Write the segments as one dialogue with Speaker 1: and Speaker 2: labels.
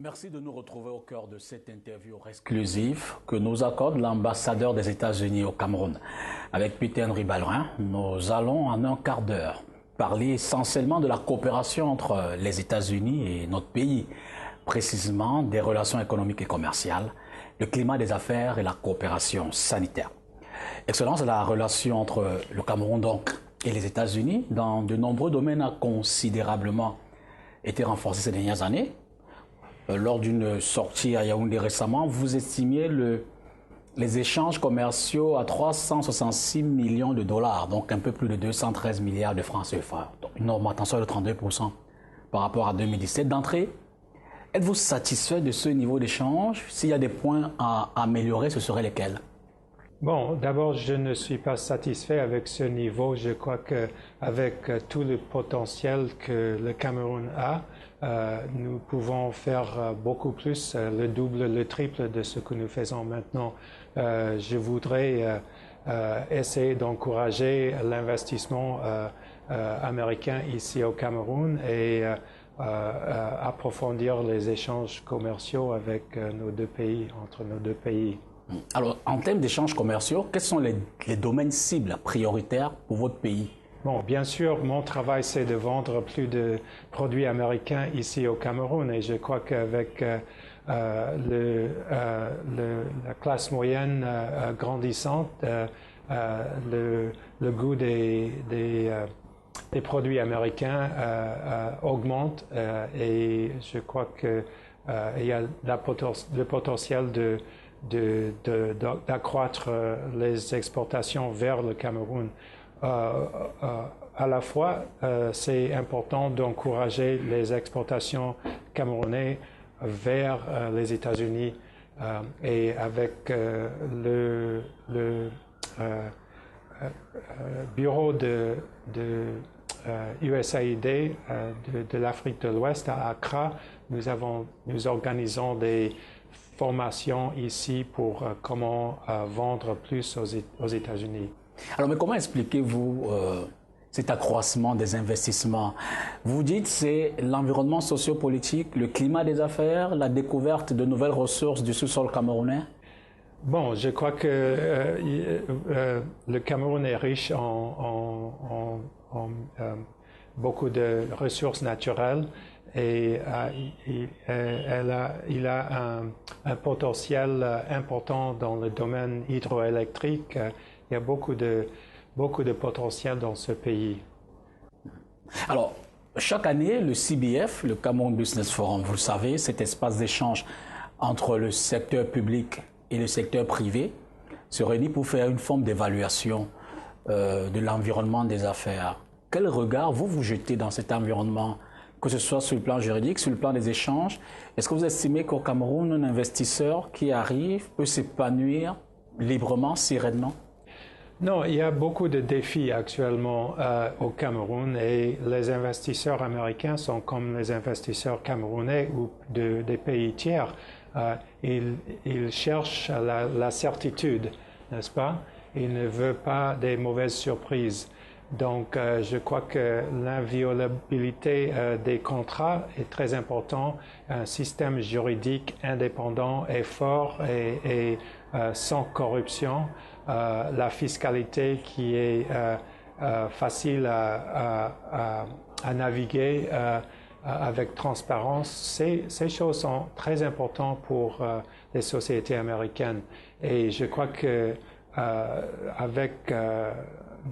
Speaker 1: Merci de nous retrouver au cœur de cette interview exclusive que nous accorde l'ambassadeur des États-Unis au Cameroun. Avec Peter-Henri Ballerin, nous allons en un quart d'heure parler essentiellement de la coopération entre les États-Unis et notre pays, précisément des relations économiques et commerciales, le climat des affaires et la coopération sanitaire. Excellence, la relation entre le Cameroun donc et les États-Unis dans de nombreux domaines a considérablement été renforcée ces dernières années. Lors d'une sortie à Yaoundé récemment, vous estimiez les échanges commerciaux à 366 millions de dollars, donc un peu plus de 213 milliards de francs CFA, donc une augmentation de 32% par rapport à 2017. D'entrée, êtes-vous satisfait de ce niveau d'échange? S'il y a des points à améliorer, ce seraient lesquels?
Speaker 2: Bon, d'abord, je ne suis pas satisfait avec ce niveau. Je crois qu'avec tout le potentiel que le Cameroun a, nous pouvons faire beaucoup plus, le double, le triple de ce que nous faisons maintenant. Je voudrais essayer d'encourager l'investissement américain ici au Cameroun et approfondir les échanges commerciaux avec nos deux pays, entre nos deux pays.
Speaker 1: Alors, en termes d'échanges commerciaux, quels sont les domaines cibles prioritaires pour votre pays?
Speaker 2: Bon, bien sûr, mon travail, c'est de vendre plus de produits américains ici au Cameroun et je crois qu'avec la classe moyenne grandissante, le goût des produits américains augmente et je crois qu'il y a le potentiel d'accroître les exportations vers le Cameroun. À la fois, c'est important d'encourager les exportations camerounaises vers les États-Unis et avec le bureau de USAID de l'Afrique de l'Ouest à Accra, nous organisons des formations ici pour comment vendre plus aux États-Unis.
Speaker 1: Alors, mais comment expliquez-vous cet accroissement des investissements? Vous dites que c'est l'environnement sociopolitique, le climat des affaires, la découverte de nouvelles ressources du sous-sol camerounais?
Speaker 2: Bon, je crois que le Cameroun est riche en beaucoup de ressources naturelles et il a un potentiel important dans le domaine hydroélectrique. Il y a beaucoup de potentiel dans ce pays.
Speaker 1: Alors, chaque année, le CBF, le Cameroun Business Forum, vous le savez, cet espace d'échange entre le secteur public et le secteur privé, se réunit pour faire une forme d'évaluation de l'environnement des affaires. Quel regard vous jetez dans cet environnement, que ce soit sur le plan juridique, sur le plan des échanges? Est-ce que vous estimez qu'au Cameroun, un investisseur qui arrive peut s'épanouir librement, sereinement?
Speaker 2: Non, il y a beaucoup de défis actuellement au Cameroun et les investisseurs américains sont comme les investisseurs camerounais ou des pays tiers. Ils cherchent la certitude, n'est-ce pas? Ils ne veulent pas des mauvaises surprises. Donc, je crois que l'inviolabilité des contrats est très important. Un système juridique indépendant et fort et sans corruption. La fiscalité qui est facile à naviguer avec transparence. Ces choses sont très importantes pour les sociétés américaines. Et je crois que avec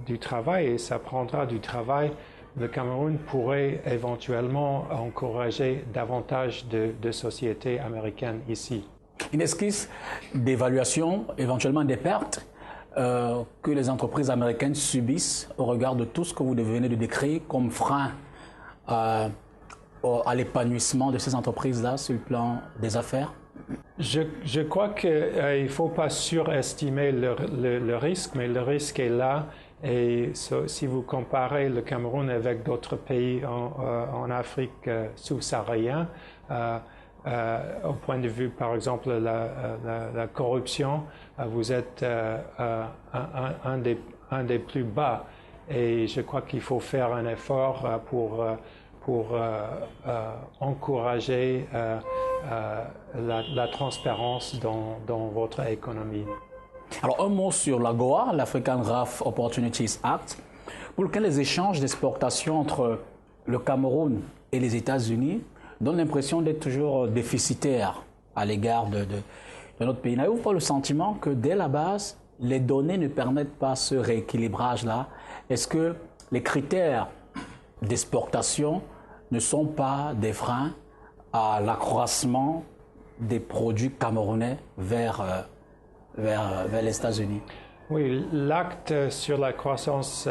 Speaker 2: du travail, et ça prendra du travail, le Cameroun pourrait éventuellement encourager davantage de sociétés américaines ici.
Speaker 1: Une esquisse d'évaluation, éventuellement des pertes que les entreprises américaines subissent au regard de tout ce que vous venez de décrire comme frein à l'épanouissement de ces entreprises-là sur le plan des affaires?
Speaker 2: Je crois qu'il ne faut pas surestimer le risque, mais le risque est là. Et si vous comparez le Cameroun avec d'autres pays en Afrique subsaharienne, au point de vue, par exemple, la corruption, vous êtes un des plus bas. Et je crois qu'il faut faire un effort pour encourager la transparence dans votre économie.
Speaker 1: Alors un mot sur l'AGOA, l'African Growth Opportunities Act, pour lequel les échanges d'exportation entre le Cameroun et les États-Unis donnent l'impression d'être toujours déficitaires à l'égard de notre pays. N'avez-vous pas le sentiment que dès la base, les données ne permettent pas ce rééquilibrage-là? Est-ce que les critères d'exportation ne sont pas des freins à l'accroissement des produits camerounais vers les États-Unis?
Speaker 2: Oui, l'acte sur la croissance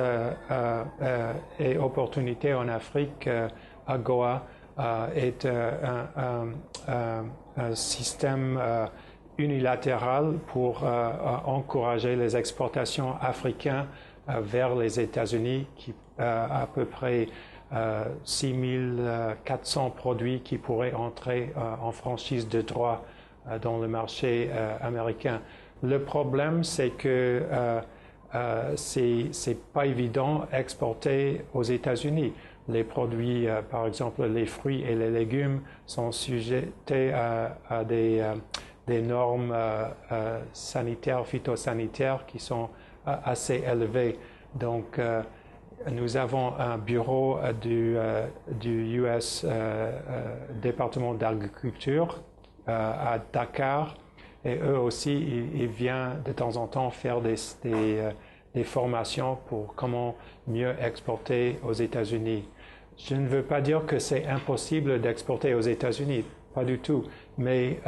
Speaker 2: et opportunités en Afrique, AGOA, est un système unilatéral pour encourager les exportations africaines vers les États-Unis, qui à peu près 6400 produits qui pourraient entrer en franchise de droit dans le marché américain. Le problème, c'est que c'est pas évident d'exporter aux États-Unis. Les produits, par exemple les fruits et les légumes, sont sujetés à des normes sanitaires, phytosanitaires qui sont assez élevées. Donc, nous avons un bureau du US département d'agriculture à Dakar, et eux aussi, ils viennent de temps en temps faire des formations pour comment mieux exporter aux États-Unis. Je ne veux pas dire que c'est impossible d'exporter aux États-Unis, pas du tout, mais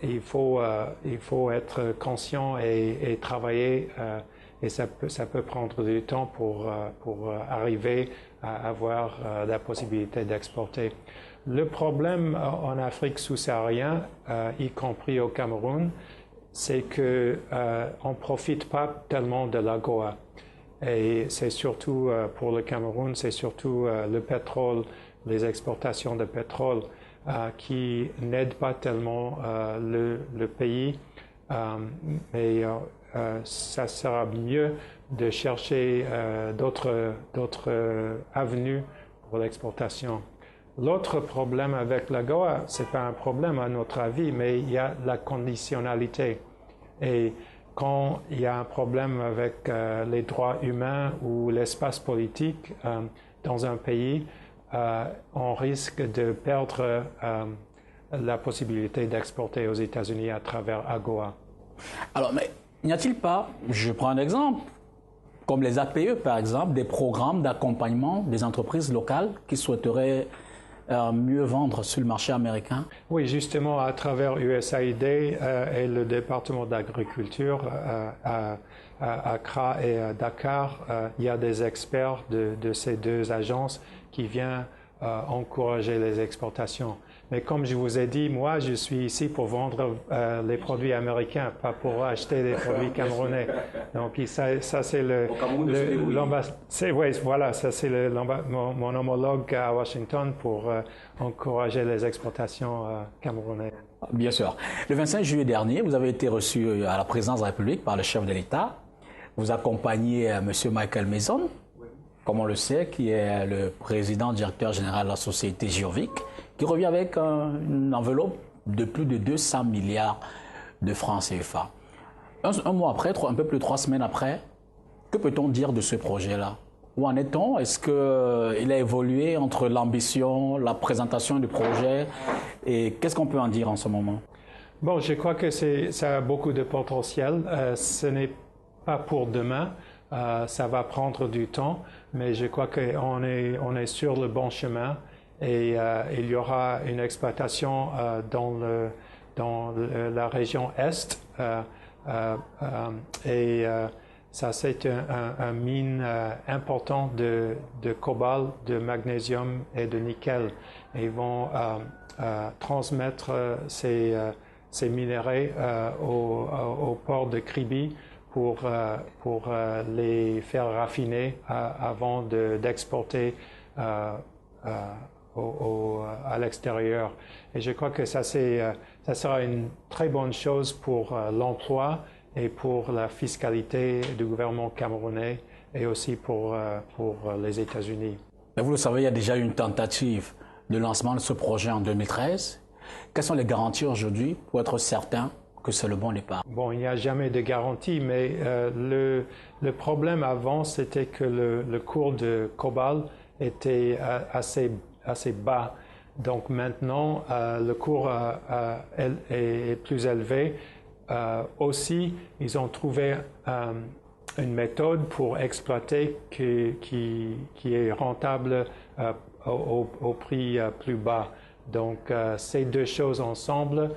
Speaker 2: il faut être conscient et travailler, et ça peut prendre du temps pour arriver à avoir la possibilité d'exporter. Le problème en Afrique sous-saharienne, y compris au Cameroun, c'est que on profite pas tellement de l'AGOA. Et c'est surtout pour le Cameroun, c'est surtout le pétrole, les exportations de pétrole qui n'aident pas tellement le pays. Mais ça sera mieux de chercher d'autres avenues pour l'exportation. L'autre problème avec l'AGOA, c'est pas un problème à notre avis, mais il y a la conditionnalité. Et quand il y a un problème avec les droits humains ou l'espace politique dans un pays, on risque de perdre la possibilité d'exporter aux États-Unis à travers AGOA.
Speaker 1: Alors, mais n'y a-t-il pas, je prends un exemple, comme les APE par exemple, des programmes d'accompagnement des entreprises locales qui souhaiteraient mieux vendre sur le marché américain?
Speaker 2: Oui, justement, à travers USAID et le département d'agriculture à Accra et à Dakar, il y a des experts de ces deux agences qui viennent encourager les exportations. Mais comme je vous ai dit, moi, je suis ici pour vendre les produits américains, pas pour acheter des produits camerounais. Donc, ça c'est mon homologue à Washington pour encourager les exportations camerounaises.
Speaker 1: Bien sûr. Le 25 juillet dernier, vous avez été reçu à la présidence de la République par le chef de l'État. Vous accompagnez M. Michael Mason, comme on le sait, qui est le président directeur général de la société Geovic, qui revient avec une enveloppe de plus de 200 milliards de francs CFA. Un mois après, un peu plus de 3 semaines après, que peut-on dire de ce projet-là? Où en est-on? Est-ce qu'il a évolué entre l'ambition, la présentation du projet, et qu'est-ce qu'on peut en dire en ce moment?
Speaker 2: Bon, je crois que ça a beaucoup de potentiel. Ce n'est pas pour demain. Ça va prendre du temps, mais je crois qu'on est sur le bon chemin. Et il y aura une exploitation dans la région Est. Ça, c'est un mine important de cobalt, de magnésium et de nickel. Et ils vont transmettre ces minéraux au port de Kribi pour les faire raffiner avant d'exporter à l'extérieur. Et je crois que ça sera une très bonne chose pour l'emploi et pour la fiscalité du gouvernement camerounais et aussi pour les États-Unis.
Speaker 1: Mais vous le savez, il y a déjà eu une tentative de lancement de ce projet en 2013. Quelles sont les garanties aujourd'hui pour être certain que c'est le bon départ?
Speaker 2: Bon, il n'y a jamais de garantie, mais le problème avant, c'était que le cours de cobalt était assez bas. Donc maintenant, le cours est plus élevé. Aussi, ils ont trouvé une méthode pour exploiter qui est rentable au prix plus bas. Donc, ces deux choses ensemble,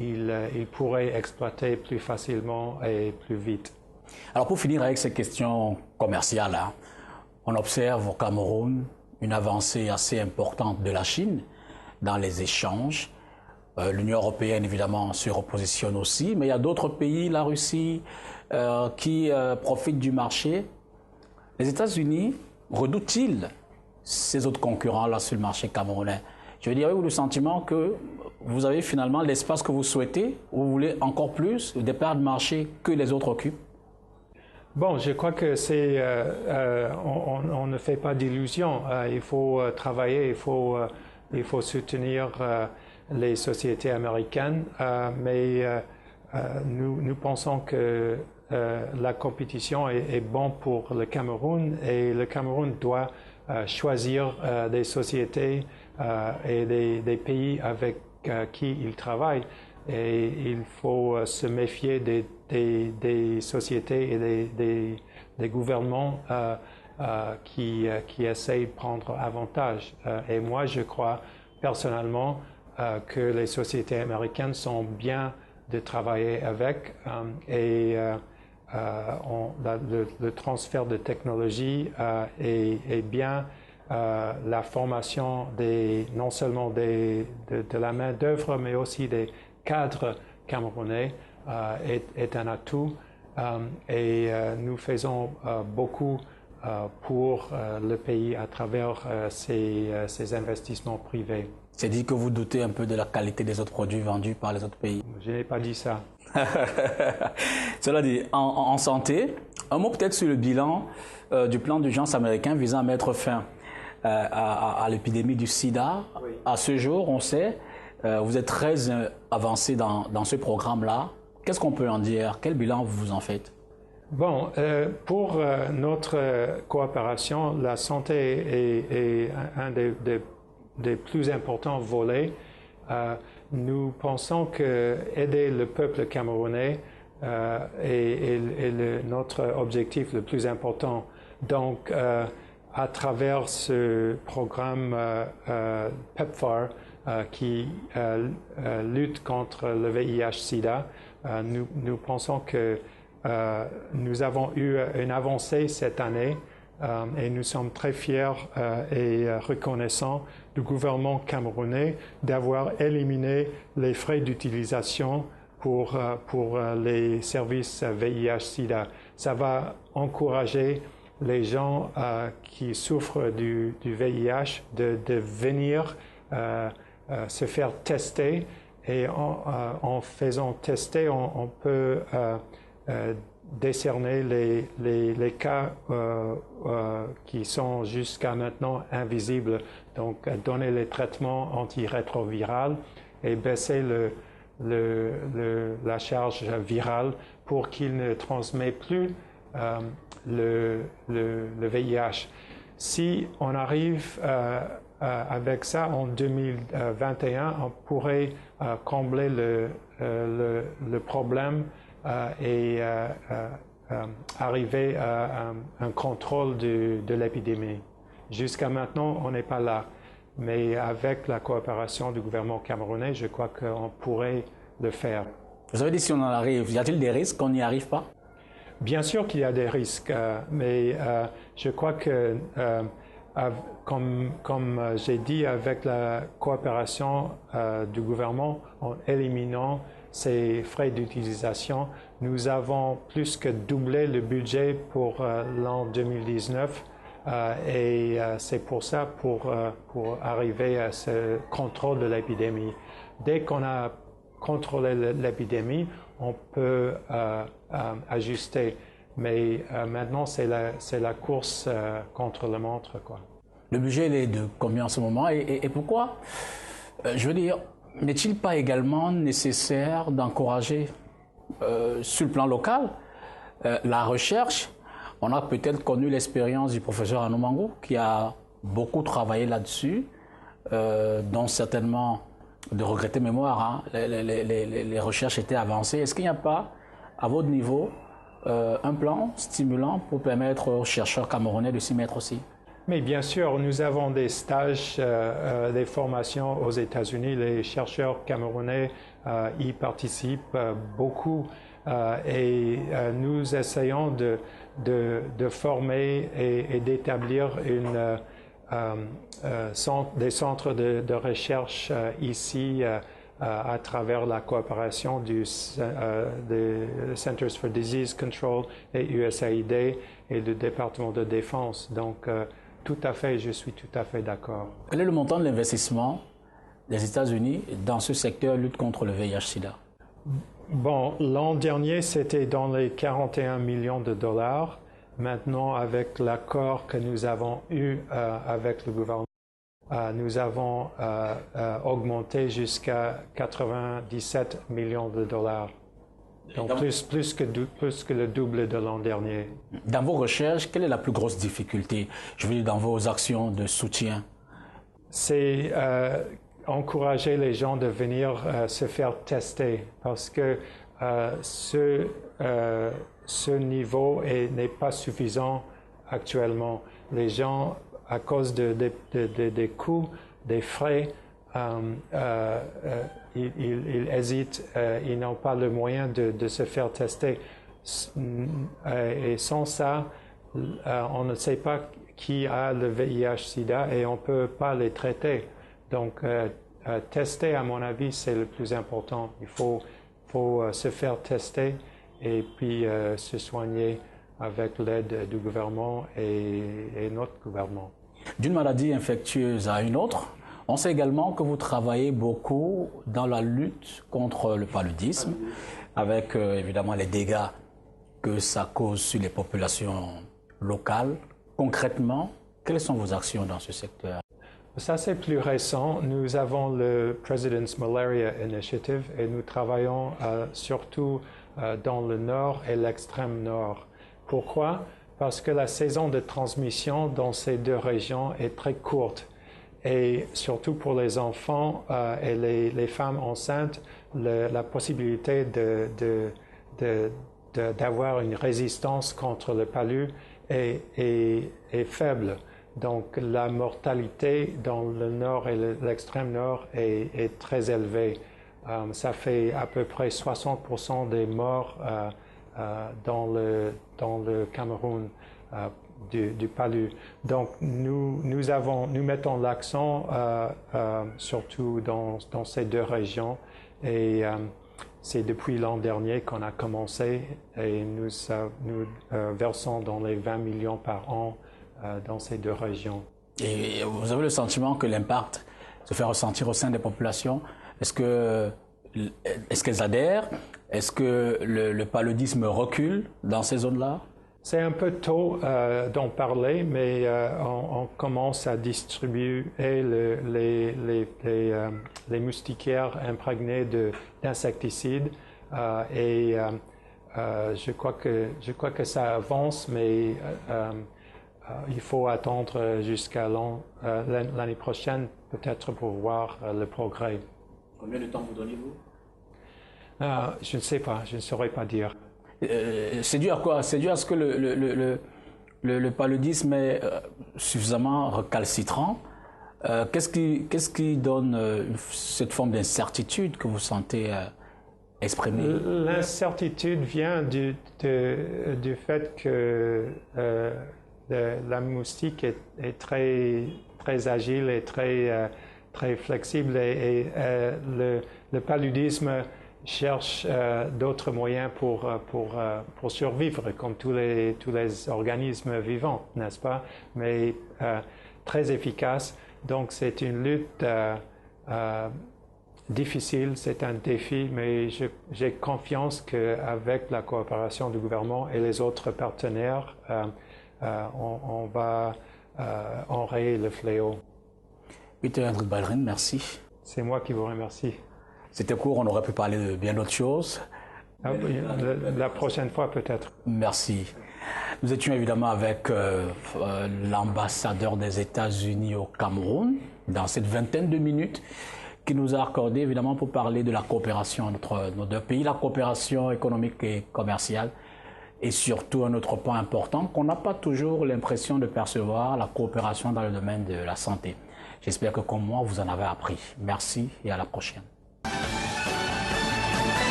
Speaker 2: ils pourraient exploiter plus facilement et plus vite.
Speaker 1: Alors, pour finir avec ces questions commerciales, hein, on observe au Cameroun une avancée assez importante de la Chine dans les échanges. L'Union européenne, évidemment, se repositionne aussi, mais il y a d'autres pays, la Russie, qui profitent du marché. Les États-Unis redoutent-ils ces autres concurrents-là sur le marché camerounais? Je veux dire, avez-vous le sentiment que vous avez finalement l'espace que vous souhaitez, ou vous voulez encore plus, des parts de marché que les autres occupent?
Speaker 2: Bon, je crois que on ne fait pas d'illusions. Il faut travailler, il faut soutenir les sociétés américaines, mais nous pensons que la compétition est bonne pour le Cameroun et le Cameroun doit choisir des sociétés et des pays avec qui il travaille. Et il faut se méfier des sociétés et des gouvernements qui essayent de prendre avantage. Et moi, je crois personnellement que les sociétés américaines sont bien de travailler avec et le transfert de technologie est bien. La formation non seulement de la main-d'œuvre, mais aussi des cadres camerounais est un atout et nous faisons beaucoup pour le pays à travers ces investissements privés.
Speaker 1: C'est dit que vous doutez un peu de la qualité des autres produits vendus par les autres pays.
Speaker 2: Je n'ai pas dit ça.
Speaker 1: Cela dit, en santé, un mot peut-être sur le bilan du plan d'urgence américain visant à mettre fin à l'épidémie du sida. Oui. À ce jour, on sait, vous êtes très avancé dans ce programme-là. Qu'est-ce qu'on peut en dire? Quel bilan vous en faites?
Speaker 2: Bon, pour notre coopération, la santé est un des plus importants volets. Nous pensons que aider le peuple camerounais est notre objectif le plus important. Donc, à travers ce programme PEPFAR qui lutte contre le VIH-Sida, nous pensons que nous avons eu une avancée cette année et nous sommes très fiers et reconnaissants du gouvernement camerounais d'avoir éliminé les frais d'utilisation pour les services VIH-Sida. Ça va encourager les gens qui souffrent du VIH de venir se faire tester et en faisant tester, on peut décerner les cas qui sont jusqu'à maintenant invisibles. Donc, donner les traitements antirétroviraux et baisser la charge virale pour qu'il ne transmet plus le VIH. Si on arrive avec ça en 2021, on pourrait combler le problème et arriver à un contrôle de l'épidémie. Jusqu'à maintenant, on n'est pas là. Mais avec la coopération du gouvernement camerounais, je crois qu'on pourrait le faire.
Speaker 1: Vous avez dit si on en arrive, y a-t-il des risques qu'on n'y arrive pas?
Speaker 2: Bien sûr qu'il y a des risques, mais je crois que, comme j'ai dit, avec la coopération du gouvernement, en éliminant ces frais d'utilisation, nous avons plus que doublé le budget pour l'an 2019 et c'est pour ça, pour arriver à ce contrôle de l'épidémie. Dès qu'on a contrôlé l'épidémie, on peut ajuster Mais maintenant, c'est la course contre la montre, quoi.
Speaker 1: Le budget, il est de combien en ce moment et pourquoi? Je veux dire, n'est-il pas également nécessaire d'encourager sur le plan local la recherche? On a peut-être connu l'expérience du professeur Anoumangou qui a beaucoup travaillé là-dessus, dont certainement de regretter mémoire, hein, les recherches étaient avancées. Est-ce qu'il n'y a pas, à votre niveau, un plan stimulant pour permettre aux chercheurs camerounais de s'y mettre aussi?
Speaker 2: Mais bien sûr, nous avons des stages, des formations aux États-Unis. Les chercheurs camerounais y participent beaucoup et nous essayons de former et d'établir des centres de recherche ici à travers la coopération des Centers for Disease Control et USAID et le département de défense. Donc, tout à fait, je suis tout à fait d'accord.
Speaker 1: Quel est le montant de l'investissement des États-Unis dans ce secteur lutte contre le VIH-Sida?
Speaker 2: Bon, l'an dernier, c'était dans les 41 millions de dollars. Maintenant, avec l'accord que nous avons eu avec le gouvernement, nous avons augmenté jusqu'à 97 millions de dollars. Donc, plus que le double de l'an dernier.
Speaker 1: Dans vos recherches, quelle est la plus grosse difficulté, je veux dire, dans vos actions de soutien?
Speaker 2: C'est encourager les gens de venir se faire tester parce que ce niveau n'est pas suffisant actuellement. Les gens, à cause des coûts, des frais, ils hésitent, ils n'ont pas le moyen de se faire tester. Et sans ça, on ne sait pas qui a le VIH-Sida et on ne peut pas les traiter. Donc, tester, à mon avis, c'est le plus important. Il faut se faire tester et puis se soigner avec l'aide du gouvernement et notre gouvernement.
Speaker 1: D'une maladie infectieuse à une autre, on sait également que vous travaillez beaucoup dans la lutte contre le paludisme, avec évidemment les dégâts que ça cause sur les populations locales. Concrètement, quelles sont vos actions dans ce secteur?
Speaker 2: Ça, c'est plus récent. Nous avons le President's Malaria Initiative et nous travaillons surtout dans le nord et l'extrême nord. Pourquoi? Parce que la saison de transmission dans ces deux régions est très courte. Et surtout pour les enfants et les femmes enceintes, la possibilité d'avoir une résistance contre le palu est faible. Donc la mortalité dans le nord et l'extrême nord est très élevée. Ça fait à peu près 60% des morts dans le Cameroun du palu. Donc nous mettons l'accent surtout dans ces deux régions et c'est depuis l'an dernier qu'on a commencé et nous versons dans les 20 millions par an dans ces deux régions.
Speaker 1: Et vous avez le sentiment que l'impact se fait ressentir au sein des populations? Est-ce qu'elles adhèrent? Est-ce que le paludisme recule dans ces zones-là?
Speaker 2: C'est un peu tôt d'en parler, mais on commence à distribuer les moustiquaires imprégnées d'insecticides et je crois que ça avance, mais il faut attendre jusqu'à l'année prochaine peut-être pour voir le progrès.
Speaker 1: Combien de temps vous donnez-vous?
Speaker 2: Je ne sais pas, je ne saurais pas dire.
Speaker 1: C'est dû à quoi? C'est dû à ce que le paludisme est suffisamment recalcitrant. Qu'est-ce qui donne cette forme d'incertitude que vous sentez exprimer?
Speaker 2: L'incertitude vient du fait que la moustique est très, très agile et très flexible et le paludisme cherche d'autres moyens pour survivre, comme tous les organismes vivants, n'est-ce pas? Mais très efficace. Donc c'est une lutte difficile, c'est un défi, mais j'ai confiance qu'avec la coopération du gouvernement et les autres partenaires, on va enrayer le fléau.
Speaker 1: Peter Ribbalren, merci.
Speaker 2: C'est moi qui vous remercie.
Speaker 1: C'était court, on aurait pu parler de bien d'autres choses.
Speaker 2: Ah oui, la prochaine fois peut-être.
Speaker 1: Merci. Nous étions évidemment avec l'ambassadeur des États-Unis au Cameroun dans cette vingtaine de minutes qui nous a accordé évidemment pour parler de la coopération entre nos deux pays, la coopération économique et commerciale et surtout un autre point important qu'on n'a pas toujours l'impression de percevoir, la coopération dans le domaine de la santé. J'espère que comme moi vous en avez appris. Merci et à la prochaine.